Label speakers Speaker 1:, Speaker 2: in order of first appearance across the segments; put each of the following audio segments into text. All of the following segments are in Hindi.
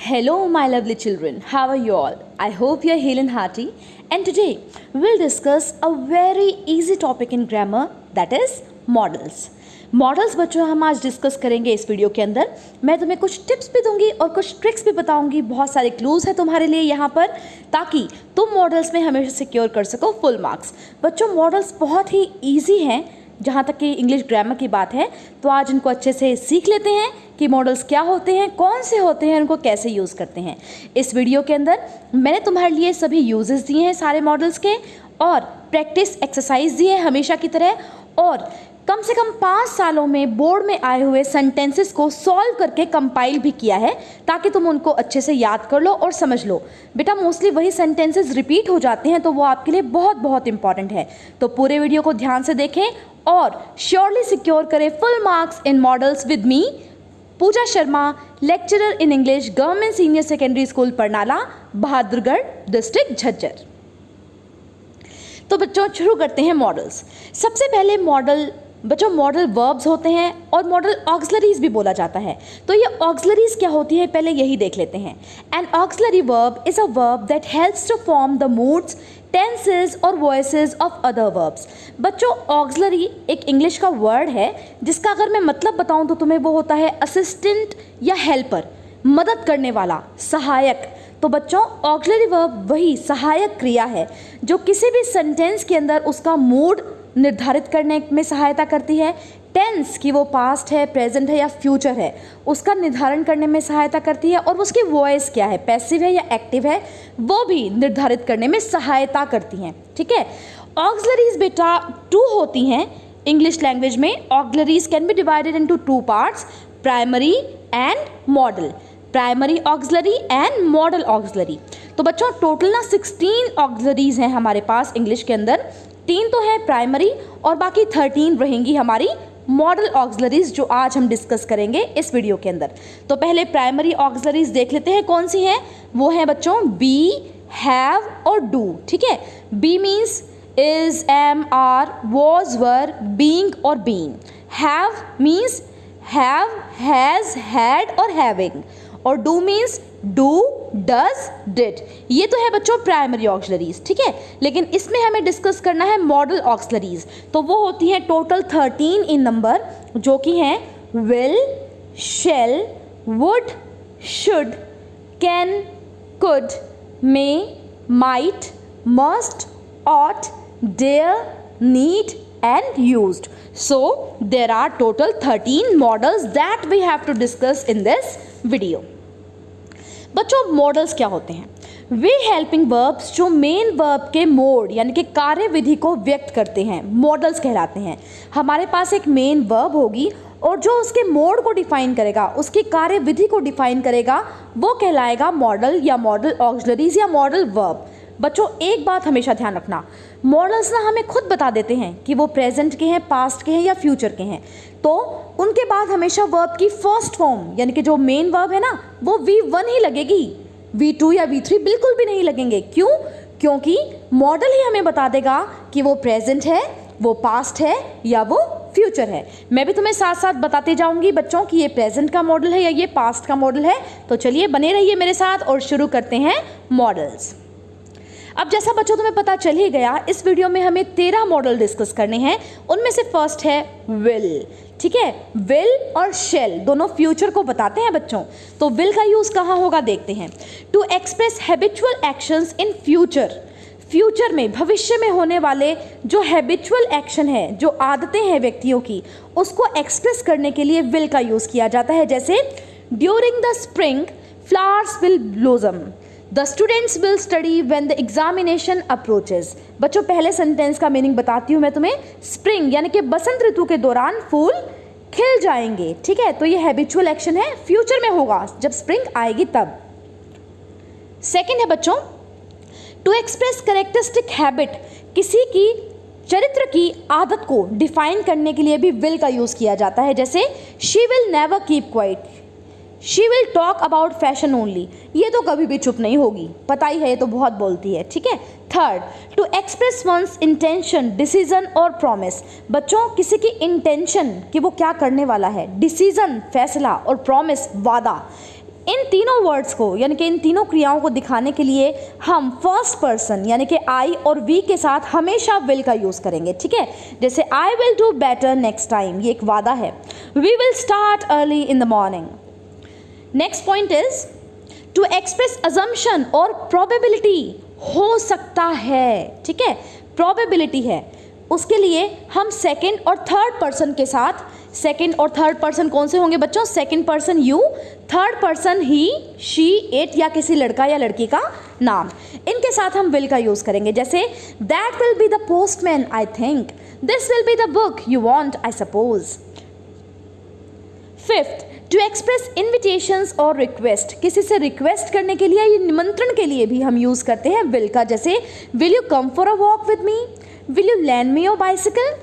Speaker 1: Hello, my lovely children. How are you all? I hope you are healthy and hearty. And today we'll discuss a very easy topic in grammar, that is models. Models बच्चों हम आज डिस्कस करेंगे इस वीडियो के अंदर. मैं तुम्हें कुछ टिप्स भी दूंगी और कुछ ट्रिक्स भी बताऊंगी. बहुत सारे क्लूज हैं तुम्हारे लिए यहाँ पर, ताकि तुम मॉडल्स में हमेशा सिक्योर कर सको फुल मार्क्स. बच्चों मॉडल्स बहुत ही ईजी हैं जहाँ तक कि इंग्लिश ग्रामर की बात है, तो आज इनको अच्छे से सीख लेते हैं कि मॉडल्स क्या होते हैं, कौन से होते हैं, उनको कैसे यूज़ करते हैं. इस वीडियो के अंदर मैंने तुम्हारे लिए सभी यूजेस दिए हैं सारे मॉडल्स के, और प्रैक्टिस एक्सरसाइज दी है हमेशा की तरह, और कम से कम 5 सालों में बोर्ड में आए हुए सेंटेंसेस को सॉल्व करके कंपाइल भी किया है, ताकि तुम उनको अच्छे से याद कर लो और समझ लो. बेटा मोस्टली वही सेंटेंसेस रिपीट हो जाते हैं, तो वो आपके लिए बहुत बहुत इंपॉर्टेंट है. तो पूरे वीडियो को ध्यान से देखें और श्योरली सिक्योर करें full marks in models with me, Pooja Sharma, lecturer in English, government senior secondary school Parnala, Bahadurgarh district, Jhajjar. तो बच्चों शुरू करते हैं मॉडल्स. सबसे पहले मॉडल वर्ब्स होते हैं और मॉडल ऑक्सिलरीज भी बोला जाता है. तो ये ऑक्सिलरीज क्या होती है पहले यही देख लेते हैं. An auxiliary verb is a verb that helps to form the moods, tenses और वॉइसेस ऑफ अदर वर्ब्स. बच्चों ऑक्सिलरी एक इंग्लिश का वर्ड है जिसका अगर मैं मतलब बताऊं तो तुम्हें वो होता है असिस्टेंट या हेल्पर, मदद करने वाला, सहायक. तो बच्चों ऑक्सिलरी वर्ब वही सहायक क्रिया है जो किसी भी सेंटेंस के अंदर उसका मूड निर्धारित करने में सहायता करती है, टेंस कि वो पास्ट है, प्रेजेंट है या फ्यूचर है, उसका निर्धारण करने में सहायता करती है, और उसकी वॉइस क्या है, पैसिव है या एक्टिव है, वो भी निर्धारित करने में सहायता करती हैं. ठीक है. ऑक्सिलरीज बेटा 2 होती हैं इंग्लिश लैंग्वेज में. Auxiliaries can be divided into 2 parts, primary and model. Primary auxiliary and model auxiliary. तो बच्चों टोटल ना 16 ऑक्सिलरीज हैं हमारे पास इंग्लिश के अंदर. 3 तो है प्राइमरी और बाकी 13 रहेंगी हमारी मॉडल ऑक्सिलरीज, जो आज हम डिस्कस करेंगे इस वीडियो के अंदर. तो पहले प्राइमरी ऑक्सिलरीज देख लेते हैं कौन सी हैं. वो हैं बच्चों बी, हैव और डू. ठीक है. Be means is, am, are, was, were, being और being. Have means have, has, had और हैविंग. और do means do, does, did. ये तो है बच्चों प्राइमरी ऑक्सिलरीज. ठीक है. लेकिन इसमें हमें डिस्कस करना है मॉडल ऑक्सिलरीज. तो वो होती हैं टोटल 13 इन नंबर, जो कि हैं will, shall, would, should, can, could, may, might, must, ought, dare, need and used. So there are total 13 models that we have to discuss in this video. बच्चों मॉडल्स क्या होते हैं. वे हेल्पिंग वर्ब्स जो मेन वर्ब के मोड यानी कि कार्यविधि को व्यक्त करते हैं मॉडल्स कहलाते हैं. हमारे पास एक मेन वर्ब होगी और जो उसके मोड को डिफाइन करेगा, उसकी कार्यविधि को डिफाइन करेगा, वो कहलाएगा मॉडल या मॉडल ऑक्सिलरीज या मॉडल वर्ब. बच्चों एक बात हमेशा ध्यान रखना, मॉडल्स ना हमें खुद बता देते हैं कि वो प्रेजेंट के हैं, पास्ट के हैं या फ्यूचर के हैं. तो उनके बाद हमेशा वर्ब की फर्स्ट फॉर्म यानी कि जो मेन वर्ब है ना, वो V1 ही लगेगी. V2 या V3 बिल्कुल भी नहीं लगेंगे. क्यों? क्योंकि मॉडल ही हमें बता देगा कि वो प्रेजेंट है, वो पास्ट है या वो फ्यूचर है. मैं भी तुम्हें साथ साथ बताते जाऊंगी बच्चों कि ये प्रेजेंट का मॉडल है या ये पास्ट का मॉडल है. तो चलिए बने रहिए मेरे साथ और शुरू करते हैं मॉडल्स. अब जैसा बच्चों तुम्हें पता चल ही गया, इस वीडियो में हमें 13 मॉडल डिस्कस करने हैं. उनमें से फर्स्ट है विल. ठीक है. विल और शेल दोनों फ्यूचर को बताते हैं बच्चों. तो विल का यूज कहाँ होगा देखते हैं. To express habitual actions in future. Future में, भविष्य में होने वाले जो हैबिचुअल एक्शन है, जो आदतें हैं व्यक्तियों की, उसको एक्सप्रेस करने के लिए विल का यूज किया जाता है. जैसे during the spring flowers will blossom, the students will study when the examination approaches. बच्चों पहले सेंटेंस का मीनिंग बताती हूँ मैं तुम्हें. स्प्रिंग यानी कि बसंत ऋतु के दौरान फूल खिल जाएंगे. ठीक है. तो ये हैबिचुअल एक्शन है, फ्यूचर में होगा जब स्प्रिंग आएगी तब. सेकेंड है बच्चों टू एक्सप्रेस कैरेक्टरिस्टिक हैबिट. किसी की चरित्र की आदत को डिफाइन करने के लिए भी विल का यूज किया जाता है. जैसे she will never keep quiet, she will talk about fashion only. ये तो कभी भी चुप नहीं होगी, पता ही है, ये तो बहुत बोलती है. ठीक है. Third to express one's intention, decision और प्रॉमिस. बच्चों किसी की इंटेंशन कि वो क्या करने वाला है, डिसीजन फैसला और प्रॉमिस वादा, इन तीनों वर्ड्स को यानी कि इन तीनों क्रियाओं को दिखाने के लिए हम फर्स्ट पर्सन यानी कि आई और वी के साथ हमेशा विल का यूज़ करेंगे, ठीक है। जैसे I will do better next time, ये एक वादा है। We will start early in the morning. Next point is to express assumption और प्रोबेबिलिटी, हो सकता है, ठीक है, प्रोबेबिलिटी है, उसके लिए हम सेकंड और थर्ड पर्सन के साथ, सेकंड और थर्ड पर्सन कौन से होंगे बच्चों? Second person you, third person he, she, it या किसी लड़का या लड़की का नाम, इनके साथ हम विल का यूज़ करेंगे। जैसे that will be the postman I think, this will be the book you want I suppose. Fifth, to express invitations और रिक्वेस्ट, किसी से रिक्वेस्ट करने के लिए या निमंत्रण के लिए भी हम यूज़ करते हैं विल का। जैसे will you come for a walk with me, will you lend me your bicycle.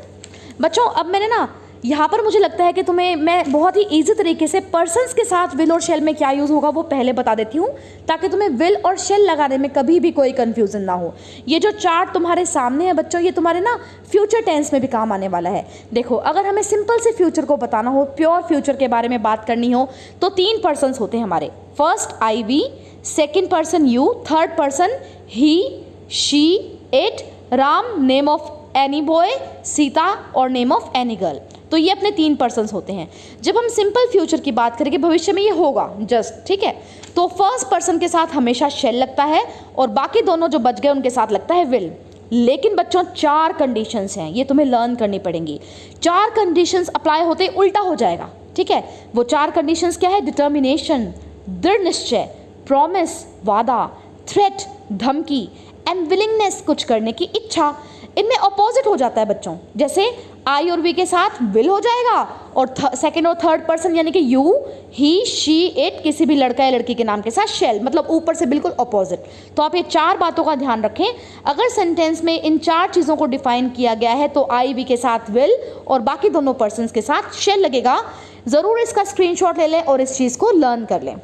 Speaker 1: बच्चों अब मैंने ना यहाँ पर मुझे लगता है कि तुम्हें मैं बहुत ही ईजी तरीके से पर्सन्स के साथ विल और शेल में क्या यूज़ होगा वो पहले बता देती हूँ, ताकि तुम्हें विल और शेल लगाने में कभी भी कोई कन्फ्यूज़न ना हो। ये जो चार्ट तुम्हारे सामने है बच्चों, ये तुम्हारे ना फ्यूचर टेंस में भी काम आने वाला है। देखो अगर हमें सिंपल से फ्यूचर को बताना हो, प्योर फ्यूचर के बारे में बात करनी हो, तो तीन पर्सन्स होते हैं हमारे। First I we, second person you, third person he, she, it, Ram name of any boy, Sita और नेम ऑफ एनी गर्ल। तो ये अपने तीन पर्सन्स होते हैं। जब हम सिंपल फ्यूचर की बात करेंगे, भविष्य में ये होगा जस्ट, ठीक है, तो फर्स्ट पर्सन के साथ हमेशा शेल लगता है और बाकी दोनों जो बच गए उनके साथ लगता है विल। लेकिन बच्चों चार कंडीशंस हैं, ये तुम्हें लर्न करनी पड़ेंगी। चार कंडीशंस अप्लाई होते ही उल्टा हो जाएगा, ठीक है। वो चार कंडीशंस क्या है? डिटर्मिनेशन, दृढ़ निश्चय, प्रॉमिस वादा, थ्रेट धमकी एंड विलिंगनेस कुछ करने की इच्छा। इनमें अपोजिट हो जाता है बच्चों। जैसे आई और वी के साथ विल हो जाएगा और सेकंड और थर्ड पर्सन यानी कि यू, ही, शी, इट किसी भी लड़का या लड़की के नाम के साथ शेल, मतलब ऊपर से बिल्कुल अपोजिट। तो आप ये चार बातों का ध्यान रखें। अगर सेंटेंस में इन चार चीज़ों को डिफाइन किया गया है तो आई वी के साथ विल और बाकी दोनों पर्सन्स के साथ शेल लगेगा। ज़रूर इसका स्क्रीनशॉट ले लें और इस चीज़ को लर्न कर लें।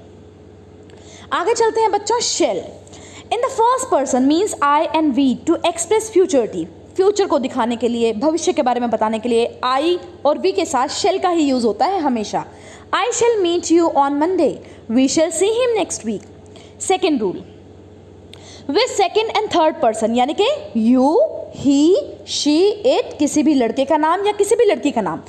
Speaker 1: आगे चलते हैं बच्चों। Shall in the first person means I and we to express futurity, future को दिखाने के लिए, भविष्य के बारे में बताने के लिए आई और वी के साथ शेल का ही यूज़ होता है हमेशा। I shall meet you on Monday, we shall see him next week. Second rule, with second and third person यानी कि यू, ही, शी, इट किसी भी लड़के का नाम या किसी भी लड़की का नाम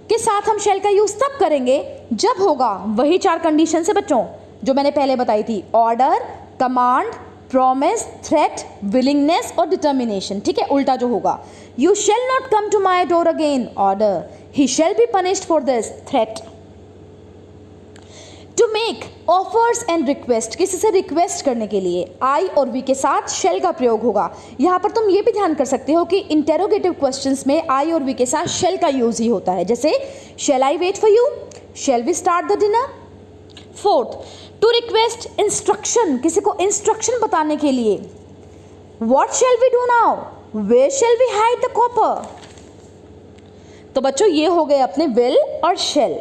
Speaker 1: के साथ हम शेल का यूज़ तब करेंगे जब होगा वही चार कंडीशन से बच्चों जो मैंने पहले बताई थी, order, command, promise, threat, willingness और डिटर्मिनेशन, ठीक है। उल्टा जो होगा, you shall not come to my door again, order, he shall be punished for this, threat. To make offers and request, किसी से रिक्वेस्ट करने के लिए आई और वी के साथ शेल का प्रयोग होगा। यहाँ पर तुम ये भी ध्यान कर सकते हो कि इंटेरोगेटिव क्वेश्चंस में आई और वी के साथ शेल का यूज ही होता है। जैसे shall I wait for you, shall we start the dinner. Fourth, to request instruction, किसी को इंस्ट्रक्शन बताने के लिए, what shall we do now, where shall we hide the copper. तो बच्चों ये हो गए अपने विल और शेल।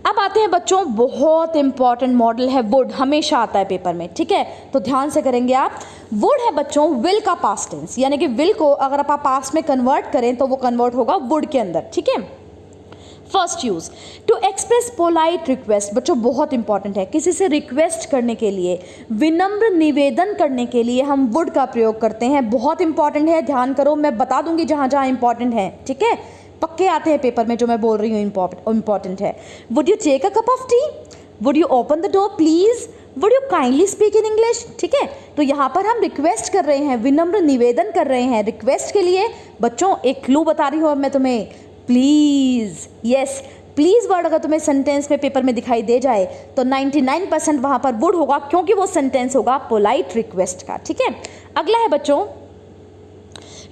Speaker 1: अब आते हैं बच्चों, बहुत इंपॉर्टेंट मॉडल है वुड, हमेशा आता है पेपर में, ठीक है, तो ध्यान से करेंगे आप। वुड है बच्चों विल का पास्ट टेंस, यानी कि विल को अगर आप पास्ट में कन्वर्ट करें तो वो कन्वर्ट होगा वुड के अंदर, ठीक है। First use to express polite request, बच्चों बहुत इंपॉर्टेंट है। किसी से रिक्वेस्ट करने के लिए, विनम्र निवेदन करने के लिए हम वुड का प्रयोग करते हैं। बहुत इंपॉर्टेंट है, ध्यान करो, मैं बता दूंगी जहाँ जहाँ इंपॉर्टेंट है, ठीक है, पक्के आते हैं पेपर में जो मैं बोल रही हूँ इंपॉर्टेंट है। Would you take a cup of tea, would you open the door please, would you kindly speak in English, ठीक है। तो यहाँ पर हम रिक्वेस्ट कर रहे हैं, विनम्र निवेदन कर रहे हैं। रिक्वेस्ट के लिए बच्चों एक क्लू बता रही हूँ मैं तुम्हें, प्लीज़। यस, प्लीज़ वर्ड अगर तुम्हें सेंटेंस में पेपर में दिखाई दे जाए तो 99% वहाँ पर वुड होगा, क्योंकि वो सेंटेंस होगा पोलाइट रिक्वेस्ट का, ठीक है। अगला है बच्चों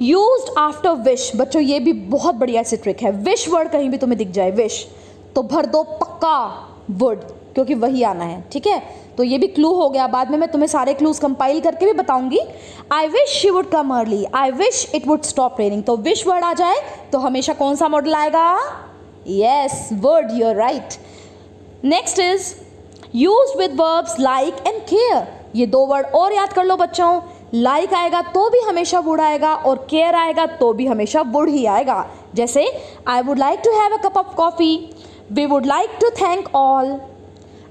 Speaker 1: यूज्ड आफ्टर विश। बच्चों ये भी बहुत बढ़िया सी ट्रिक है। विश वर्ड कहीं भी तुम्हें दिख जाए, विश, तो भर दो पक्का वुड, क्योंकि वही आना है, ठीक है। तो ये भी क्लू हो गया। बाद में मैं तुम्हें सारे क्लूज कंपाइल करके भी बताऊंगी। I wish she would come early, I wish it would stop raining. तो विश वर्ड आ जाए तो हमेशा कौन सा मॉडल आएगा? Yes, would, you are right. Next is used with verbs like and care. ये दो वर्ड और याद कर लो बच्चों, लाइक आएगा तो भी हमेशा वुड आएगा और केयर आएगा तो भी हमेशा वुड ही आएगा। जैसे I would like to have a cup of coffee, we would like to thank all,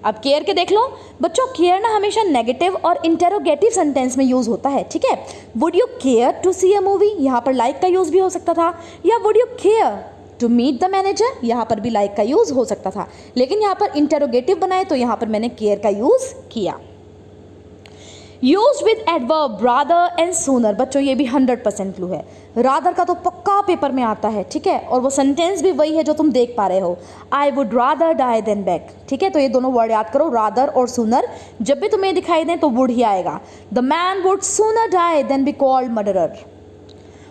Speaker 1: अब केयर के देख लो बच्चों, केयर ना हमेशा नेगेटिव और इंटेरोगेटिव सेंटेंस में यूज होता है, ठीक है। Would you care to see a movie, यहाँ पर लाइक का यूज भी हो सकता था, या would you care to meet the manager, यहाँ पर भी लाइक का यूज हो सकता था, लेकिन यहाँ पर इंटेरोगेटिव बनाए तो यहाँ पर मैंने केयर का यूज किया। Use with adverb rather and sooner, बच्चों ये भी 100% क्लू है। रादर का तो पक्का पेपर में आता है, ठीक है, और वो सेंटेंस भी वही है जो तुम देख पा रहे हो, I would rather die than beg, ठीक है। तो ये दोनों वर्ड याद करो, रादर और सूनर, जब भी तुम्हें दिखाई दें तो वुड ही आएगा। The man would sooner die than be called murderer.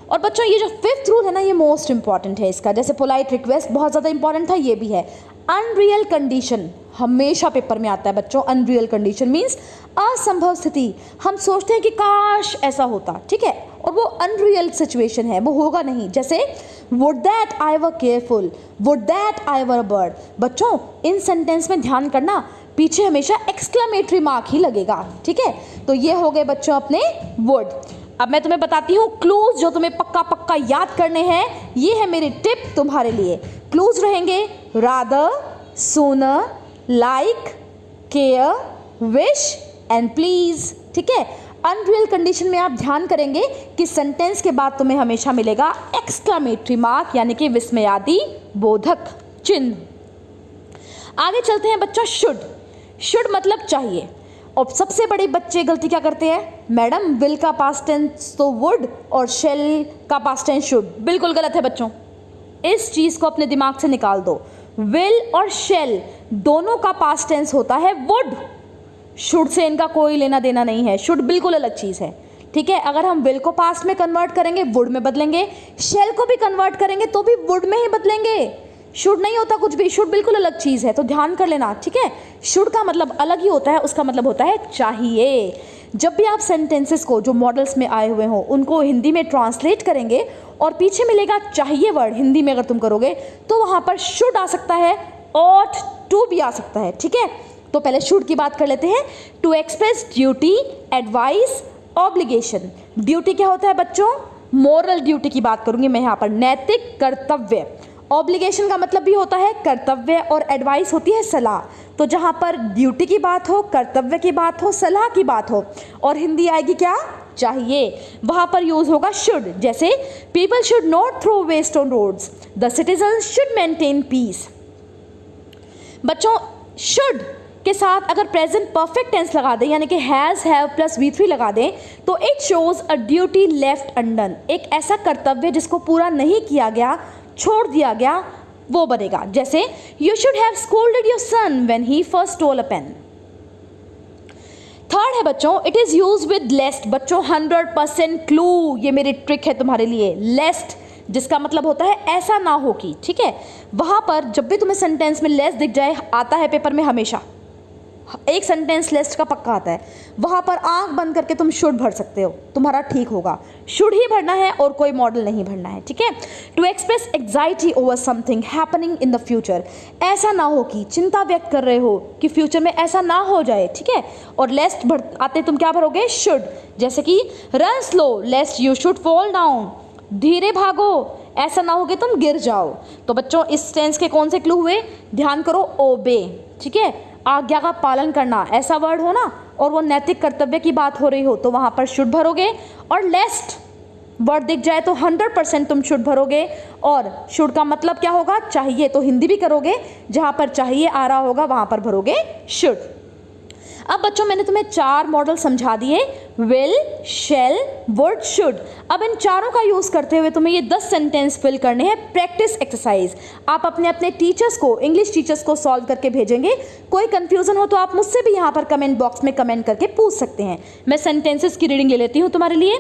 Speaker 1: और बच्चों ये जो 5th रूल है ना, ये मोस्ट इंपॉर्टेंट है इसका, जैसे पोलाइट रिक्वेस्ट बहुत ज़्यादा इंपॉर्टेंट था, ये भी है। अनरियल कंडीशन हमेशा पेपर में आता है बच्चों। अनरियल कंडीशन मीन्स असंभव स्थिति, हम सोचते हैं कि काश ऐसा होता, ठीक है, और वो अनरियल सिचुएशन है, वो होगा नहीं। जैसे would that I were careful, would that I were a bird. बच्चों इन सेंटेंस में ध्यान करना, पीछे हमेशा एक्सक्लेमेटरी मार्क ही लगेगा, ठीक है। तो ये हो गए बच्चों अपने वुड। अब मैं तुम्हें बताती हूँ क्लूज जो तुम्हें पक्का पक्का याद करने हैं। ये है मेरी टिप तुम्हारे लिए। क्लूज रहेंगे rather, sooner, like, care, wish and please, ठीक है। अनरियल कंडीशन में आप ध्यान करेंगे कि सेंटेंस के बाद तुम्हें हमेशा मिलेगा एक्सक्लेमेटरी मार्क, यानी कि विस्मयादि बोधक चिन्ह। आगे चलते हैं बच्चों, शुड। शुड मतलब चाहिए। और सबसे बड़े बच्चे गलती क्या करते हैं, मैडम विल का पास्ट टेंस तो वुड और शेल का पास्ट टेंस शुड। बिल्कुल गलत है बच्चों, इस चीज़ को अपने दिमाग से निकाल दो। विल और शेल दोनों का पास्ट टेंस होता है वुड, शुड से इनका कोई लेना देना नहीं है। शुड बिल्कुल अलग चीज़ है, ठीक है। अगर हम विल को पास्ट में कन्वर्ट करेंगे वुड में बदलेंगे, शेल को भी कन्वर्ट करेंगे तो भी वुड में ही बदलेंगे, शुड नहीं होता कुछ भी। शुड बिल्कुल अलग चीज़ है, तो ध्यान कर लेना, ठीक है। शुड का मतलब अलग ही होता है, उसका मतलब होता है चाहिए। जब भी आप सेंटेंसेस को जो मॉडल्स में आए हुए हों उनको हिंदी में ट्रांसलेट करेंगे और पीछे मिलेगा चाहिए वर्ड, हिंदी में अगर तुम करोगे तो वहाँ पर शुड आ सकता है, ऑट टू भी आ सकता है, ठीक है। तो पहले शुड की बात कर लेते हैं। To express duty, advice, obligation. Duty क्या होता है बच्चों, मोरल ड्यूटी की बात करूंगी मैं यहाँ पर, नैतिक कर्तव्य। ऑब्लिगेशन का मतलब भी होता है कर्तव्य, और एडवाइस होती है सलाह। तो जहाँ पर ड्यूटी की बात हो, कर्तव्य की बात हो, सलाह की बात हो, और हिंदी आएगी क्या, चाहिए, वहाँ पर यूज होगा शुड। जैसे people should not throw waste on roads, the citizens should maintain peace. बच्चों शुड के साथ अगर प्रेजेंट परफेक्ट टेंस लगा दें, यानी कि हैज़, हैव प्लस V3 लगा दें, तो it shows a duty left undone, एक ऐसा कर्तव्य जिसको पूरा नहीं किया गया, छोड़ दिया गया, वो बनेगा। जैसे you should have scolded your son when he first stole a pen. Third है बच्चों, it is use with lest. बच्चों 100% क्लू, ये मेरी ट्रिक है तुम्हारे लिए। लेस्ट जिसका मतलब होता है ऐसा ना हो कि, ठीक है। वहां पर जब भी तुम्हें सेंटेंस में लेस दिख जाए, आता है पेपर में हमेशा एक सेंटेंस लेस्ट का पक्का आता है, वहां पर आंख बंद करके तुम शुड भर सकते हो, तुम्हारा ठीक होगा। शुड ही भरना है और कोई मॉडल नहीं भरना है, ठीक है। To express anxiety over something happening in the future, ऐसा ना हो कि, चिंता व्यक्त कर रहे हो कि फ्यूचर में ऐसा ना हो जाए, ठीक है। और लेस्ट भर आते तुम क्या भरोगे, शुड। जैसे कि run slow लेस्ट you should fall down, धीरे भागो ऐसा ना हो कि तुम गिर जाओ। तो बच्चों इस टेंस के कौन से क्लू हुए, ध्यान करो, ओबे, ठीक है, आज्ञा का पालन करना, ऐसा वर्ड हो ना, और वो नैतिक कर्तव्य की बात हो रही हो तो वहाँ पर शुड भरोगे। और लेस्ट वर्ड दिख जाए तो 100% तुम शुड भरोगे। और शुड का मतलब क्या होगा, चाहिए, तो हिंदी भी करोगे, जहाँ पर चाहिए आ रहा होगा वहाँ पर भरोगे शुड। अब बच्चों मैंने तुम्हें 4 मॉडल समझा दिए, विल, शेल, वुड, शुड। अब इन चारों का यूज़ करते हुए तुम्हें ये 10 सेंटेंस फिल करने हैं, प्रैक्टिस एक्सरसाइज। आप अपने अपने टीचर्स को, इंग्लिश टीचर्स को सॉल्व करके भेजेंगे। कोई कंफ्यूजन हो तो आप मुझसे भी यहाँ पर कमेंट बॉक्स में कमेंट करके पूछ सकते हैं। मैं सेंटेंसेस की रीडिंग ले लेती हूँ तुम्हारे लिए।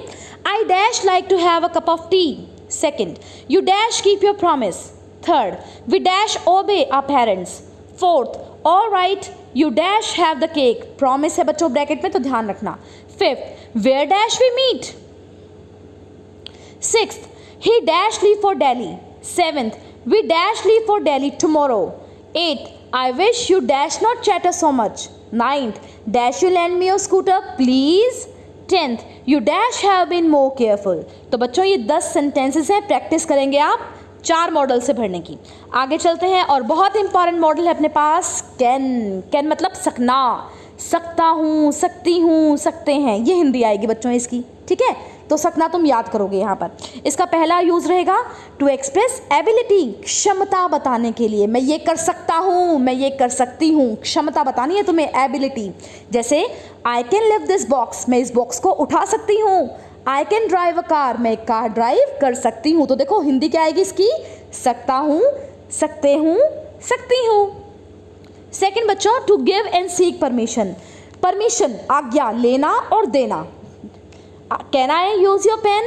Speaker 1: I dash like to have a cup of tea. Second, you dash keep your promise. Third, we dash obey our parents. Fourth, all right you dash have the cake. Promise है बच्चों ब्रैकेट में तो ध्यान रखना। Fifth, where dash we meet. Sixth, he dash leave for Delhi. Seventh, we dash leave for Delhi tomorrow. Eighth, I wish you dash not chatter so much. Ninth, dash you lend me your scooter please. 10th, you dash have been more careful. तो बच्चों ये 10 सेंटेंसेस हैं, प्रैक्टिस करेंगे आप 4 मॉडल से भरने की। आगे चलते हैं और बहुत इंपॉर्टेंट मॉडल है अपने पास कैन। कैन मतलब सकना, सकता हूँ, सकती हूँ, सकते हैं, ये हिंदी आएगी बच्चों इसकी, ठीक है। तो सकना तुम याद करोगे यहाँ पर। इसका पहला यूज रहेगा टू एक्सप्रेस एबिलिटी, क्षमता बताने के लिए। मैं ये कर सकता हूँ, मैं ये कर सकती हूँ, क्षमता बतानी है तुम्हें, एबिलिटी। जैसे I can lift this box, मैं इस बॉक्स को उठा सकती हूँ। I can drive a car, मैं एक कार ड्राइव कर सकती हूँ। तो देखो हिंदी क्या आएगी इसकी, सकता हूँ, सकते हूँ, सकती हूँ। सेकंड बच्चों, to give and seek permission, permission आज्ञा लेना और देना। Can I use your pen,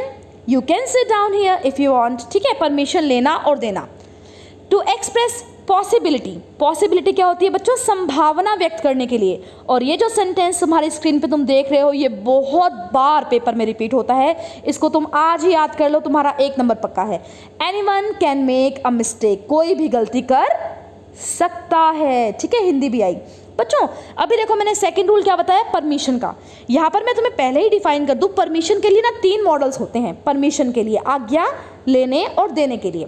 Speaker 1: you can sit down here if you want, ठीक है, परमिशन लेना और देना। टू एक्सप्रेस पॉसिबिलिटी, पॉसिबिलिटी क्या होती है बच्चों, संभावना व्यक्त करने के लिए। और ये जो सेंटेंस तुम्हारी स्क्रीन पे तुम देख रहे हो ये बहुत बार पेपर में रिपीट होता है, इसको तुम आज ही याद कर लो, तुम्हारा 1 नंबर पक्का है। Anyone can make a mistake, कोई भी गलती कर सकता है, ठीक है, हिंदी भी आई। बच्चों अभी देखो मैंने सेकंड रूल क्या बताया, परमिशन का। यहाँ पर मैं तुम्हें पहले ही डिफाइन कर दूं, परमिशन के लिए ना 3 मॉडल्स होते हैं परमिशन के लिए, आज्ञा लेने और देने के लिए।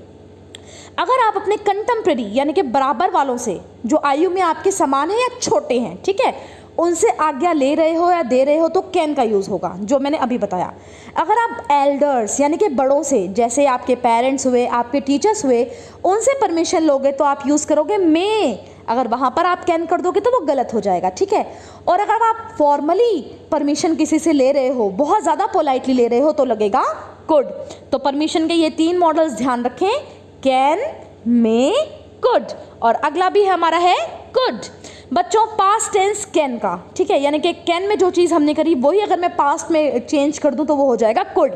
Speaker 1: अगर आप अपने कंटेम्प्रेरी यानी कि बराबर वालों से, जो आयु में आपके समान है या छोटे हैं, ठीक है, उनसे आज्ञा ले रहे हो या दे रहे हो तो कैन का यूज़ होगा, जो मैंने अभी बताया। अगर आप एल्डर्स यानी कि बड़ों से, जैसे आपके पेरेंट्स हुए, आपके टीचर्स हुए, उनसे परमिशन लोगे तो आप यूज़ करोगे मे। अगर वहाँ पर आप कैन कर दोगे तो वो गलत हो जाएगा, ठीक है। और अगर आप फॉर्मली परमिशन किसी से ले रहे हो, बहुत ज़्यादा पोलाइटली ले रहे हो, तो लगेगा कुड। तो परमिशन के ये 3 मॉडल्स ध्यान रखें, कैन, मे, कुड। और अगला भी हमारा है कुड। बच्चों पास्ट टेंस कैन का, ठीक है, यानी कि कैन में जो चीज़ हमने करी वही अगर मैं पास्ट में चेंज कर दूं तो वो हो जाएगा कुड।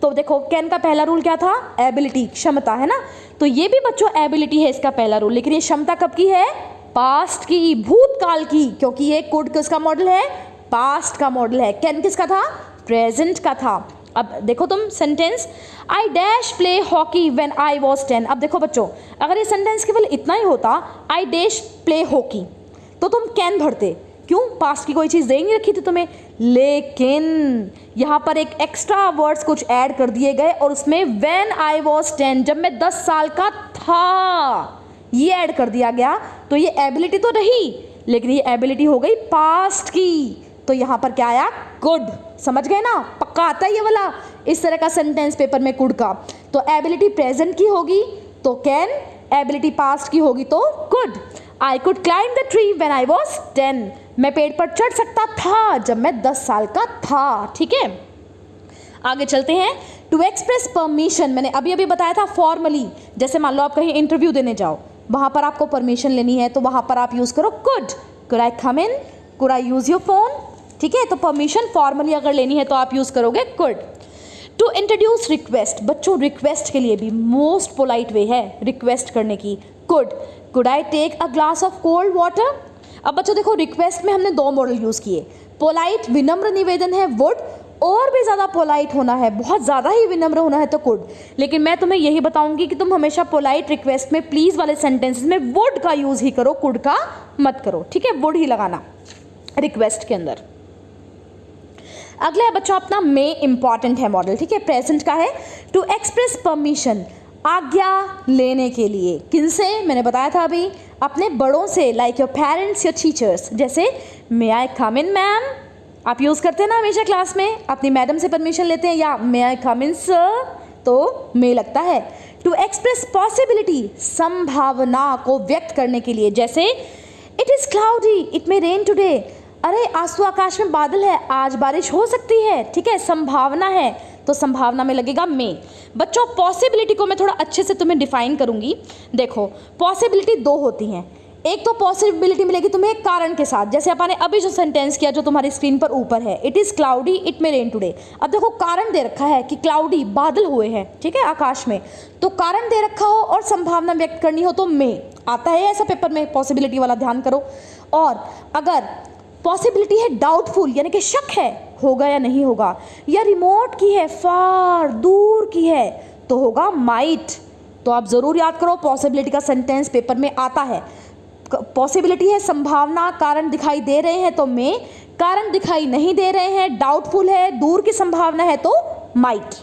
Speaker 1: तो देखो कैन का पहला रूल क्या था, एबिलिटी, क्षमता, है ना। तो ये भी बच्चों एबिलिटी है इसका पहला रूल, लेकिन ये क्षमता कब की है, पास्ट की, भूतकाल की, क्योंकि ये कुड किसका मॉडल है, पास्ट का मॉडल है। कैन किसका था, प्रेजेंट का था। अब देखो तुम sentence, I dash play hockey when I was 10। अब देखो बच्चों अगर ये सेंटेंस केवल इतना ही होता, आई डैश प्ले हॉकी, तो तुम कैन भरते, क्यों, पास्ट की कोई चीज़ दे नहीं रखी थी तुम्हें। लेकिन यहाँ पर एक एक्स्ट्रा वर्ड्स कुछ ऐड कर दिए गए और उसमें व्हेन आई वॉज 10, जब मैं 10 साल का था, ये ऐड कर दिया गया। तो ये एबिलिटी तो रही, लेकिन ये एबिलिटी हो गई पास्ट की। तो यहाँ पर क्या आया, कुड। समझ गए ना, पक्का आता है ये वाला, इस तरह का सेंटेंस पेपर में कुड का। तो एबिलिटी प्रेजेंट की होगी तो कैन, एबिलिटी पास्ट की होगी तो could. I could climb the tree when I was 10, मैं पेड़ पर चढ़ सकता था जब मैं 10 साल का था, ठीक है। आगे चलते हैं, टू एक्सप्रेस परमिशन, मैंने अभी अभी बताया था फॉर्मली, जैसे मान लो आप कहीं इंटरव्यू देने जाओ, वहाँ पर आपको परमिशन लेनी है तो वहाँ पर आप यूज़ करो could I come in, could I use your phone, ठीक है। तो परमिशन फॉर्मली अगर लेनी है तो आप यूज़ करोगे कुड। टू इंट्रोड्यूस रिक्वेस्ट, बच्चों रिक्वेस्ट के लिए भी मोस्ट पोलाइट वे है रिक्वेस्ट करने की, could I take a glass of cold water. अब बच्चों देखो रिक्वेस्ट में हमने 2 मॉडल यूज़ किए, पोलाइट विनम्र निवेदन है वुड, और भी ज़्यादा पोलाइट होना है, बहुत ज़्यादा ही विनम्र होना है तो कुड। लेकिन मैं तुम्हें यही बताऊंगी कि तुम हमेशा पोलाइट रिक्वेस्ट में प्लीज़ वाले सेंटेंसेस में वुड का यूज़ ही करो, कुड का मत करो, ठीक है, वुड ही लगाना रिक्वेस्ट के अंदर। अगला है बच्चों अपना मे, इंपॉर्टेंट है मॉडल, ठीक है, प्रेजेंट का है। टू एक्सप्रेस परमिशन, आज्ञा लेने के लिए, किनसे, मैंने बताया था अभी, अपने बड़ों से, like your parents, your teachers. जैसे मे आई कम इन मैम, आप यूज़ करते हैं ना हमेशा क्लास में, अपनी मैडम से परमिशन लेते हैं, या मे आई कम इन सर, तो मे लगता है। टू एक्सप्रेस पॉसिबिलिटी, संभावना को व्यक्त करने के लिए, जैसे it is cloudy, it may rain today, अरे आज तो आकाश में बादल है, आज बारिश हो सकती है, ठीक है, संभावना है, तो संभावना में लगेगा मे। बच्चों पॉसिबिलिटी को मैं थोड़ा अच्छे से तुम्हें डिफाइन करूंगी। देखो पॉसिबिलिटी 2 होती हैं, एक तो पॉसिबिलिटी मिलेगी तुम्हें एक कारण के साथ, जैसे अपन ने अभी जो सेंटेंस किया जो तुम्हारी स्क्रीन पर ऊपर है, it is cloudy it may rain today. अब देखो कारण दे रखा है कि क्लाउडी, बादल हुए हैं, ठीक है, आकाश में, तो कारण दे रखा हो और संभावना व्यक्त करनी हो तो मे आता है ऐसा पेपर में, पॉसिबिलिटी वाला ध्यान करो। और अगर पॉसिबिलिटी है डाउटफुल, यानी कि शक है होगा या नहीं होगा, या रिमोट की है, फार दूर की है, तो होगा माइट। तो आप ज़रूर याद करो पॉसिबिलिटी का सेंटेंस पेपर में आता है। पॉसिबिलिटी है संभावना, कारण दिखाई दे रहे हैं तो मे, कारण दिखाई नहीं दे रहे हैं, डाउटफुल है, दूर की संभावना है तो might.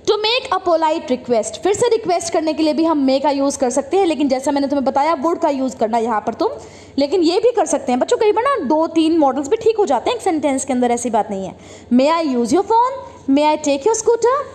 Speaker 1: To make a polite request, फिर से रिक्वेस्ट करने के लिए भी हम मे का यूज़ कर सकते हैं, लेकिन जैसा मैंने तुम्हें बताया वुड का यूज़ करना यहाँ पर तुम, लेकिन ये भी कर सकते हैं बच्चों। कई बार ना 2-3 मॉडल्स भी ठीक हो जाते हैं एक सेंटेंस के अंदर, ऐसी बात नहीं है। May I use your phone, may I take your scooter.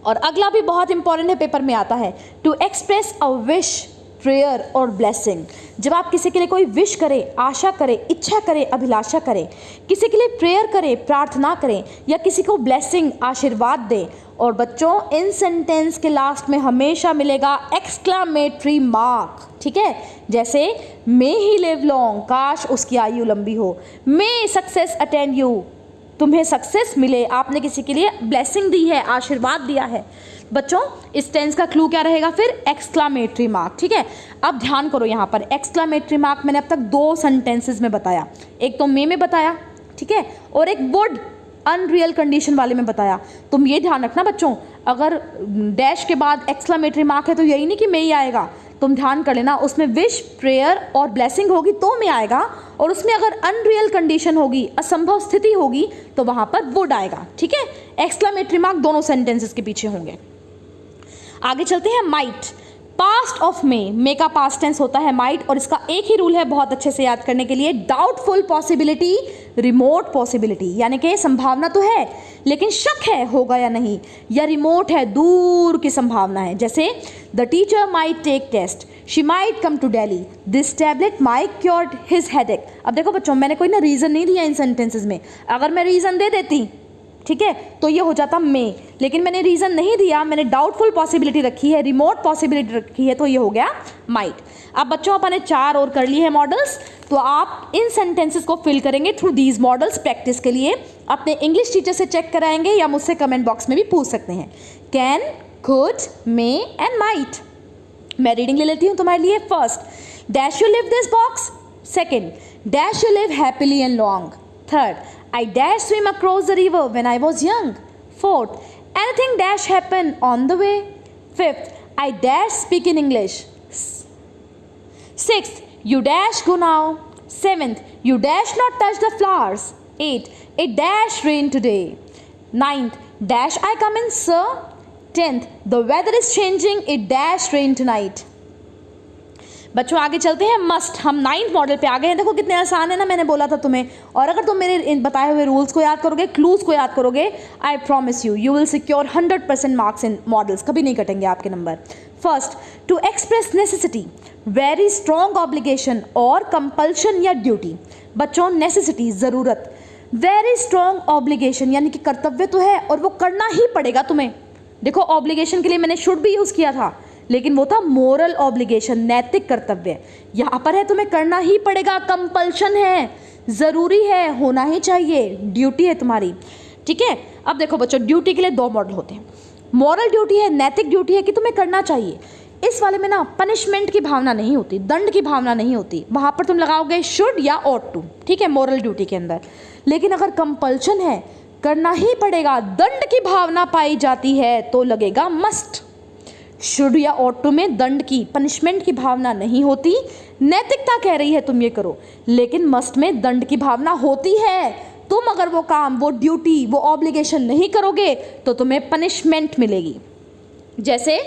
Speaker 1: और अगला भी बहुत इंपॉर्टेंट है, पेपर में आता है, to express a wish, prayer और ब्लेसिंग। जब आप किसी के लिए कोई विश करें, आशा करें, इच्छा करें, अभिलाषा करें, किसी के लिए प्रेयर करें, प्रार्थना करें, या किसी को ब्लेसिंग, आशीर्वाद दें, और बच्चों इन सेंटेंस के लास्ट में हमेशा मिलेगा एक्सक्लामेटरी मार्क, ठीक है। जैसे मे ही लिव लॉन्ग, काश उसकी आयु लंबी हो। मे सक्सेस अटेंड यू, तुम्हें सक्सेस मिले, आपने किसी के लिए ब्लेसिंग दी है, आशीर्वाद दिया है। बच्चों इस टेंस का क्लू क्या रहेगा फिर? एक्सक्लामेटरी मार्क, ठीक है। अब ध्यान करो यहाँ पर, एक्सक्लामेटरी मार्क मैंने अब तक 2 सेंटेंसेस में बताया, एक तो मे में बताया, ठीक है, और एक वुड अनरियल कंडीशन वाले में बताया। तुम ये ध्यान रखना बच्चों, अगर डैश के बाद एक्सक्लामेटरी मार्क है तो यही नहीं कि मे ही आएगा, तुम ध्यान कर लेना, उसमें विश, प्रेयर और ब्लेसिंग होगी तो में आएगा, और उसमें अगर अनरियल कंडीशन होगी, असंभव स्थिति होगी, तो वहां पर वुड आएगा, ठीक है। एक्सक्लामेटरी मार्क दोनों सेंटेंसेस के पीछे होंगे। आगे चलते हैं, माइट, पास्ट ऑफ मे का पास्ट टेंस होता है माइट, और इसका एक ही रूल है बहुत अच्छे से याद करने के लिए, डाउटफुल पॉसिबिलिटी, रिमोट पॉसिबिलिटी, यानी कि संभावना तो है लेकिन शक है होगा या नहीं, या रिमोट है, दूर की संभावना है। जैसे the teacher might take test, she might come to Delhi, this tablet might cure his headache. अब देखो बच्चों, मैंने कोई ना रीज़न नहीं दिया इन सेंटेंसेस में, अगर मैं रीज़न दे देती, ठीक है, तो ये हो जाता मे, लेकिन मैंने रीज़न नहीं दिया, मैंने डाउटफुल पॉसिबिलिटी रखी है, रिमोट पॉसिबिलिटी रखी है, तो ये हो गया माइट। अब बच्चों अपन ने 4 और कर लिए हैं मॉडल्स, तो आप इन सेंटेंसेस को फिल करेंगे थ्रू दीज मॉडल्स प्रैक्टिस के लिए। अपने इंग्लिश टीचर से चेक कराएंगे या मुझसे कमेंट बॉक्स में भी पूछ सकते हैं। Can, could, may and might. मैं रीडिंग ले लेती हूँ तुम्हारे लिए। First, dash you live this box. Second, dash you live happily and long. Third, I dash swim across the river when I was young. Fourth, anything dash happen on the way. Fifth, I dash speak in English. Sixth, you dash go now. Seventh, you dash not touch the flowers. Eighth, it dash rain today. Ninth, dash I come in sir. 10th, the weather is changing, it dash rain tonight. बच्चों आगे चलते हैं, मस्ट। हम 9th मॉडल पे आ गए हैं। देखो कितने आसान है ना, मैंने बोला था तुम्हें। और अगर तुम मेरे इन बताए हुए रूल्स को याद करोगे, क्लूज को याद करोगे, I promise you will secure 100% marks in models, कभी नहीं कटेंगे आपके नंबर। First, to express necessity, very strong obligation और कंपल्शन या ड्यूटी। बच्चों नेसेसिटी, ज़रूरत, वेरी स्ट्रॉन्ग ऑब्लिगेशन यानी कि कर्तव्य तो है और वो करना ही पड़ेगा तुम्हें। देखो ऑब्लिगेशन के लिए मैंने शुड भी यूज़ किया था, लेकिन वो था मोरल ऑब्लिगेशन, नैतिक कर्तव्य। यहाँ पर है तुम्हें करना ही पड़ेगा, कंपल्शन है, ज़रूरी है, होना ही चाहिए, ड्यूटी है तुम्हारी, ठीक है। अब देखो बच्चों, ड्यूटी के लिए 2 मॉडल होते हैं। मॉरल ड्यूटी है, नैतिक ड्यूटी है कि तुम्हें करना चाहिए। इस वाले में ना पनिशमेंट की भावना नहीं होती, दंड की भावना नहीं होती, वहाँ पर तुम लगाओगे शुड या ऑट टू, ठीक है, मॉरल ड्यूटी के अंदर। लेकिन अगर कंपल्शन है, करना ही पड़ेगा, दंड की भावना पाई जाती है, तो लगेगा मस्ट। शुड या ऑट टू में दंड की, पनिशमेंट की भावना नहीं होती, नैतिकता कह रही है तुम ये करो, लेकिन मस्ट में दंड की भावना होती है। तुम अगर वो काम, वो ड्यूटी, वो ऑब्लिगेशन नहीं करोगे तो तुम्हें पनिशमेंट मिलेगी। जैसे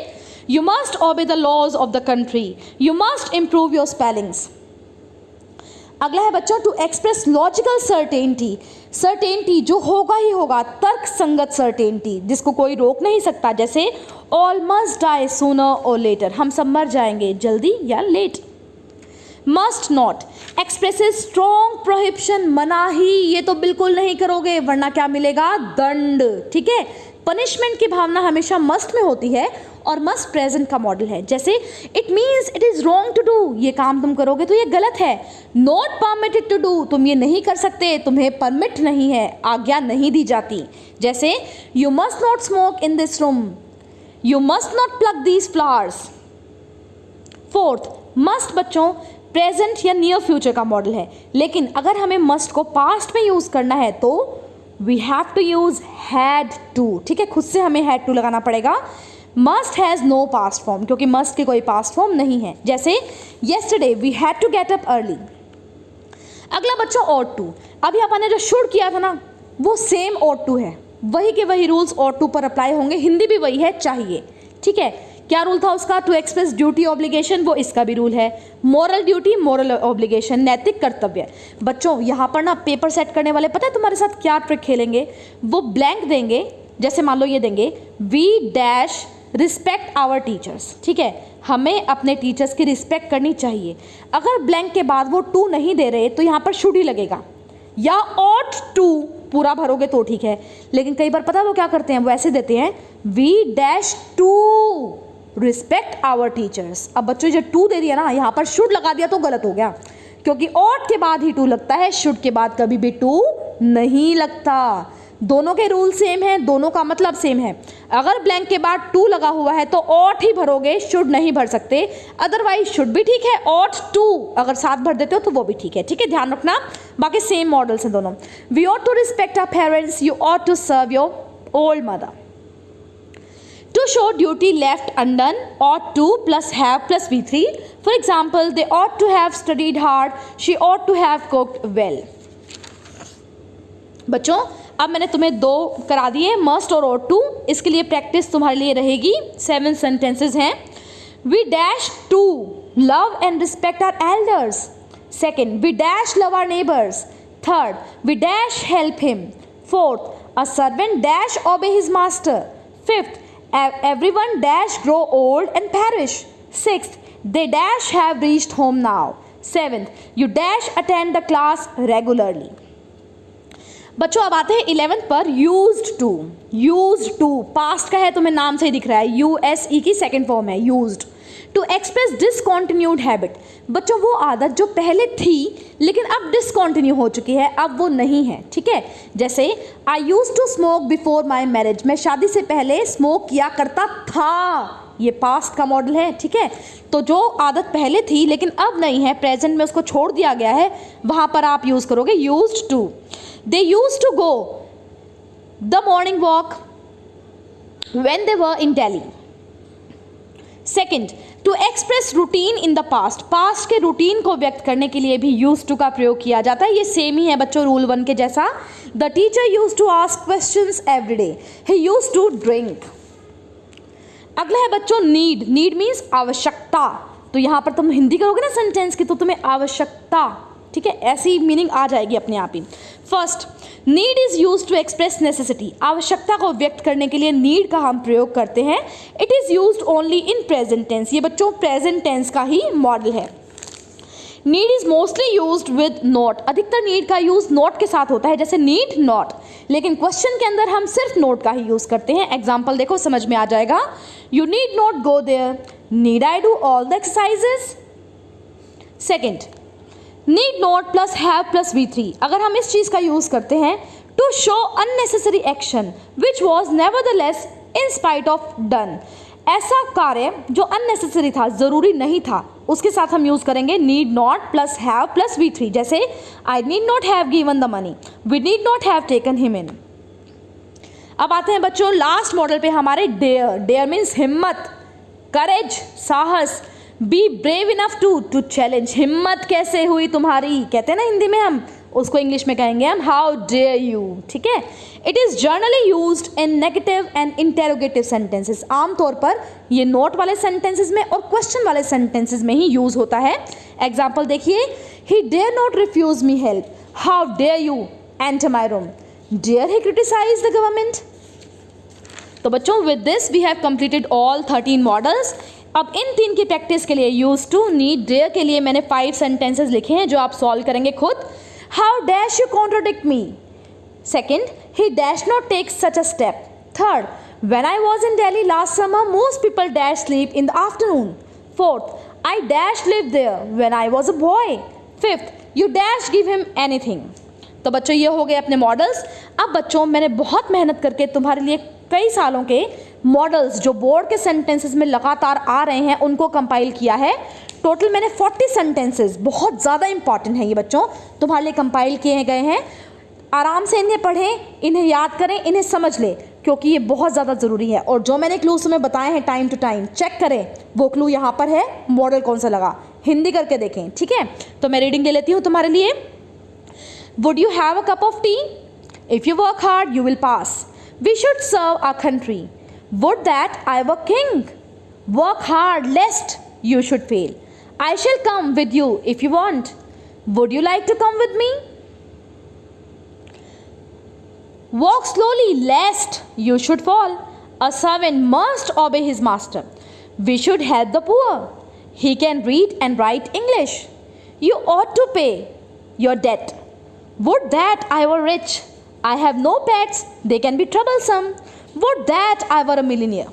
Speaker 1: you must obey the laws of the country, you must improve your spellings. अगला है बच्चों, to express logical certainty, certainty जो होगा ही होगा, तर्क संगत सर्टेनिटी जिसको कोई रोक नहीं सकता। जैसे ऑल मस्ट डाई सूनर और लेटर, हम सब मर जाएंगे जल्दी या लेट। Must not expresses strong prohibition, मनाही, ये तो बिल्कुल नहीं करोगे वरना क्या मिलेगा, दंड, ठीक है। पनिशमेंट की भावना हमेशा मस्ट में होती है और मस्ट प्रेजेंट का मॉडल है। जैसे it means it is wrong to do, ये काम तुम करोगे तो ये गलत है। नॉट परमिटेड टू डू, तुम ये नहीं कर सकते, तुम्हें परमिट नहीं है, आज्ञा नहीं दी जाती। जैसे you must not smoke in this room, you must not plug these flowers. Fourth, must बच्चों प्रेजेंट या नियर फ्यूचर का मॉडल है, लेकिन अगर हमें मस्ट को पास्ट में यूज़ करना है तो we have to use had to, ठीक है, खुद से हमें हैड टू लगाना पड़ेगा। Must has no past form, क्योंकि मस्ट की कोई पास्ट फॉर्म नहीं है। जैसे yesterday we had to get up early. अगला बच्चा ऑट टू, अभी अपन ने जो शुड किया था ना वो सेम ऑट टू है, वही के वही रूल्स ought to पर अप्लाई होंगे, हिंदी भी वही है चाहिए, ठीक है। क्या रूल था उसका? टू एक्सप्रेस ड्यूटी ऑब्लिगेशन, वो इसका भी रूल है। मोरल ड्यूटी, मोरल ऑब्लिगेशन, नैतिक कर्तव्य। बच्चों यहाँ पर ना पेपर सेट करने वाले पता है तुम्हारे साथ क्या ट्रिक खेलेंगे? वो ब्लैंक देंगे, जैसे मान लो ये देंगे we dash respect our teachers, ठीक है, हमें अपने टीचर्स की रिस्पेक्ट करनी चाहिए। अगर ब्लैंक के बाद वो टू नहीं दे रहे तो यहाँ पर शुड ही लगेगा, या ought to पूरा भरोगे तो ठीक है। लेकिन कई बार पता है वो क्या करते हैं, वो ऐसे देते हैं we dash to respect our teachers. अब बच्चों जो टू दे दिया ना, यहाँ पर शुड लगा दिया तो गलत हो गया, क्योंकि ought के बाद ही टू लगता है, शुड के बाद कभी भी टू नहीं लगता। दोनों के रूल सेम है, दोनों का मतलब सेम है। अगर ब्लैंक के बाद टू लगा हुआ है तो ought ही भरोगे, शुड नहीं भर सकते। अदरवाइज शुड भी ठीक है, ought to अगर साथ भर देते हो तो वो भी ठीक है, ठीक है, ध्यान रखना। बाकी सेम मॉडल्स हैं दोनों। We ought to respect our parents, you ought to serve your old mother. To show duty left undone, ought to plus have plus V3. For example, they ought to have studied hard, she ought to have cooked well. बच्चों अब मैंने तुम्हें दो करा दिए, मस्ट और ought to। इसके लिए प्रैक्टिस तुम्हारे लिए रहेगी। 7 सेंटेंसेस हैं। We dash to love and respect our elders. Second, we dash love our neighbours. Third, we dash help him. Fourth, a servant dash obey his master. Fifth, everyone dash grow old and perish. Sixth, they dash have reached home now. Seventh, you dash attend the class regularly. बच्चों अब आते हैं 11th पर। Used to, used to past का है, तुम्हें नाम से ही दिख रहा है, यूएसई की सेकेंड फॉर्म है used to express discontinued habit. बच्चों वो आदत जो पहले थी लेकिन अब डिसकॉन्टिन्यू हो चुकी है, अब वो नहीं है, ठीक है। जैसे I use to smoke before my marriage, मैं शादी से पहले स्मोक किया करता था, ये पास्ट का मॉडल है, ठीक है। तो जो आदत पहले थी लेकिन अब नहीं है, प्रेजेंट में उसको छोड़ दिया गया है, वहाँ पर आप यूज़ करोगे used to. They use to go the morning walk when they were in Delhi. Second, to express routine in the past, past के रूटीन को व्यक्त करने के लिए भी यूज टू का प्रयोग किया जाता है। ये सेम ही है बच्चों रूल 1 के जैसा। The teacher use to ask questions every day, he use to drink. अगला है बच्चों नीड, नीड मीन्स आवश्यकता। तो यहाँ पर तुम हिंदी करोगे ना सेंटेंस की तो तुम्हें आवश्यकता, ठीक है, ऐसी मीनिंग आ जाएगी अपने आप ही। First, need is use to express necessity, आवश्यकता को व्यक्त करने के लिए नीड का हम प्रयोग करते हैं। It is use only in present tense, ये बच्चों प्रेजेंट टेंस का ही मॉडल है। Need is mostly used with not, अधिकतर नीड का यूज नॉट के साथ होता है, जैसे नीड नॉट, लेकिन क्वेश्चन के अंदर हम सिर्फ नोट का ही यूज करते हैं। एग्जाम्पल देखो समझ में आ जाएगा। You need not go there, need I do all the exercises. Second, need not plus have plus V3, अगर हम इस चीज़ का यूज़ करते हैं to show unnecessary action which was nevertheless in spite of done, ऐसा कार्य जो अननेसेसरी था, ज़रूरी नहीं था, उसके साथ हम यूज़ करेंगे need not plus have plus V3। जैसे I need not have given the money, we need not have taken him in. अब आते हैं बच्चों लास्ट मॉडल पे हमारे डेयर। डेयर मीन्स हिम्मत, करेज, साहस। Be brave enough to challenge, हिम्मत कैसे हुई तुम्हारी, कहते हैं ना हिंदी में हम, उसको इंग्लिश में कहेंगे हम हाउ डेयर यू, ठीक है। It is generally used in negative and interrogative sentences, आमतौर पर ये नोट वाले सेंटेंसेस में और क्वेश्चन वाले सेंटेंसेस में ही यूज होता है। एग्जाम्पल देखिए, he dare not refuse me help, how dare you enter my room, dare he criticise the government. तो बच्चों with this we have completed all 13 models. अब इन 3 की प्रैक्टिस के लिए यूज टू, नीड, डेयर के लिए मैंने 5 सेंटेंसेस लिखे हैं जो आप सॉल्व करेंगे खुद। How dash you contradict me. Second, he dash not take such a step. Third, when I was in Delhi last summer most people dash sleep in the afternoon. Fourth, I dash live there when I was a boy. Fifth, you dash give him anything. तो बच्चों ये हो गए अपने मॉडल्स। अब बच्चों मैंने बहुत मेहनत करके तुम्हारे लिए कई सालों के मॉडल्स जो बोर्ड के सेंटेंसेस में लगातार आ रहे हैं उनको कंपाइल किया है। टोटल मैंने 40 सेंटेंसेस, बहुत ज़्यादा इंपॉर्टेंट है ये बच्चों, तुम्हारे लिए कंपाइल किए गए हैं। आराम से इन्हें पढ़ें, इन्हें याद करें, इन्हें समझ लें, क्योंकि ये बहुत ज़्यादा ज़रूरी है। और जो मैंने क्लूज तुम्हें बताए हैं टाइम टू टाइम चेक करें, वो क्लू यहाँ पर है, मॉडल कौन सा लगा, हिंदी करके देखें, ठीक है। तो मैं रीडिंग ले लेती हूँ तुम्हारे लिए। Would you have a cup of T? If you work hard you will pass. We should serve our country. Would that I were king. Work hard lest you should fail. I shall come with you if you want. Would you like to come with me? Walk slowly lest you should fall. A servant must obey his master. We should help the poor. He can read and write English. You ought to pay your debt. Would that I were rich. I have no pets, they can be troublesome. Would that I were a millionaire.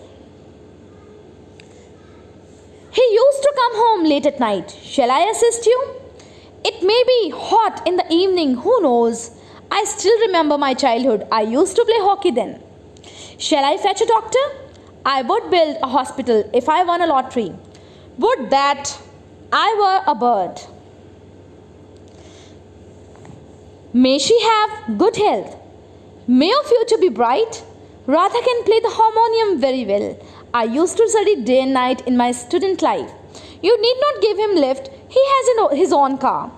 Speaker 1: He used to come home late at night. Shall I assist you? It may be hot in the evening, who knows? I still remember my childhood. I used to play hockey then. Shall I fetch a doctor? I would build a hospital if I won a lottery. Would that I were a bird. May she have good health. May your future be bright. Radha can play the harmonium very well. I used to study day and night in my student life. You need not give him lift. He has his own car.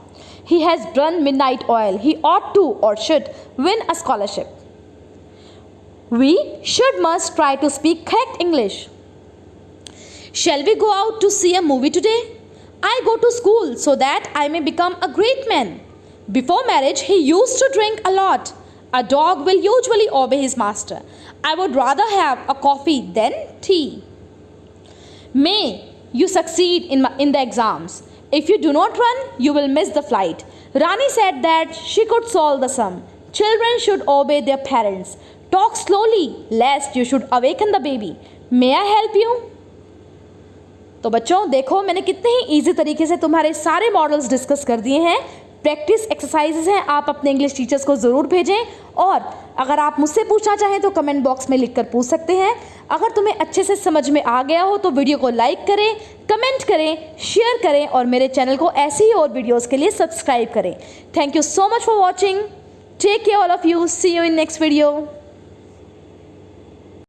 Speaker 1: He has run midnight oil. He ought to or should win a scholarship. We must try to speak correct English. Shall we go out to see a movie today? I go to school so that I may become a great man. Before marriage, he used to drink a lot. A dog will usually obey his master. I would rather have a coffee than tea. May you succeed in the exams. If you do not run, you will miss the flight. Rani said that she could solve the sum. Children should obey their parents. Talk slowly, lest you should awaken the baby. May I help you? तो बच्चों देखो, मैंने कितने ही ईजी तरीके से तुम्हारे सारे मॉडल्स डिस्कस कर दिए हैं. प्रैक्टिस एक्सरसाइजेज हैं, आप अपने इंग्लिश टीचर्स को ज़रूर भेजें. और अगर आप मुझसे पूछना चाहें तो कमेंट बॉक्स में लिखकर पूछ सकते हैं. अगर तुम्हें अच्छे से समझ में आ गया हो तो वीडियो को लाइक करें, कमेंट करें, शेयर करें और मेरे चैनल को ऐसी ही और वीडियोज़ के लिए सब्सक्राइब करें. Thank you so much for watching. Take care all of you. See you in next video.